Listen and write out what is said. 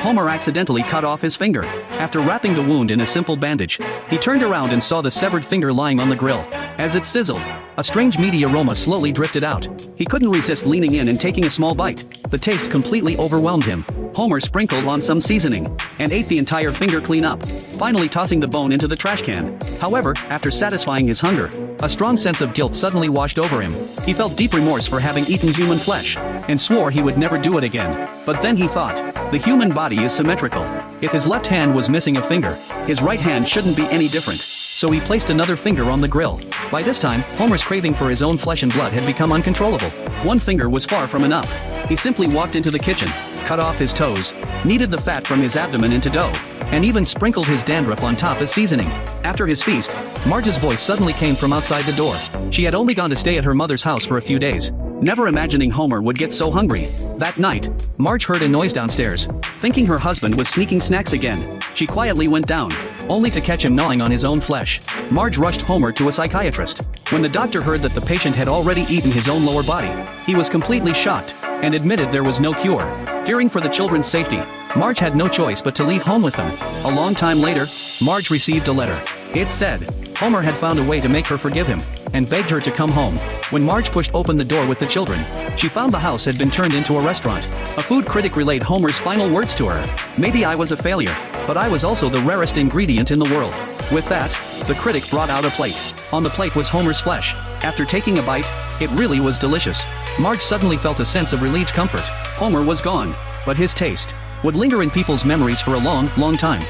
Homer accidentally cut off his finger. After wrapping the wound in a simple bandage, he turned around and saw the severed finger lying on the grill. As it sizzled, a strange meaty aroma slowly drifted out. He couldn't resist leaning in and taking a small bite. The taste completely overwhelmed him. Homer sprinkled on some seasoning and ate the entire finger clean up, finally tossing the bone into the trash can. However, after satisfying his hunger, a strong sense of guilt suddenly washed over him. He felt deep remorse for having eaten human flesh and swore he would never do it again. But then he thought, the human body is symmetrical. If his left hand was missing a finger, his right hand shouldn't be any different. So he placed another finger on the grill. By this time, Homer's craving for his own flesh and blood had become uncontrollable. One finger was far from enough. He simply walked into the kitchen, cut off his toes, kneaded the fat from his abdomen into dough, and even sprinkled his dandruff on top as seasoning. After his feast, Marge's voice suddenly came from outside the door. She had only gone to stay at her mother's house for a few days, never imagining Homer would get so hungry. That night, Marge heard a noise downstairs. Thinking her husband was sneaking snacks again, she quietly went down, only to catch him gnawing on his own flesh. Marge rushed Homer to a psychiatrist. When the doctor heard that the patient had already eaten his own lower body, he was completely shocked and admitted there was no cure. Fearing for the children's safety, Marge had no choice but to leave home with them. A long time later, Marge received a letter. It said Homer had found a way to make her forgive him and begged her to come home. When Marge pushed open the door with the children, she found the house had been turned into a restaurant. A food critic relayed Homer's final words to her. Maybe I was a failure, but I was also the rarest ingredient in the world. With that, the critic brought out a plate. On the plate was Homer's flesh. After taking a bite, it really was delicious. Marge suddenly felt a sense of relieved comfort. Homer was gone, but his taste would linger in people's memories for a long, long time.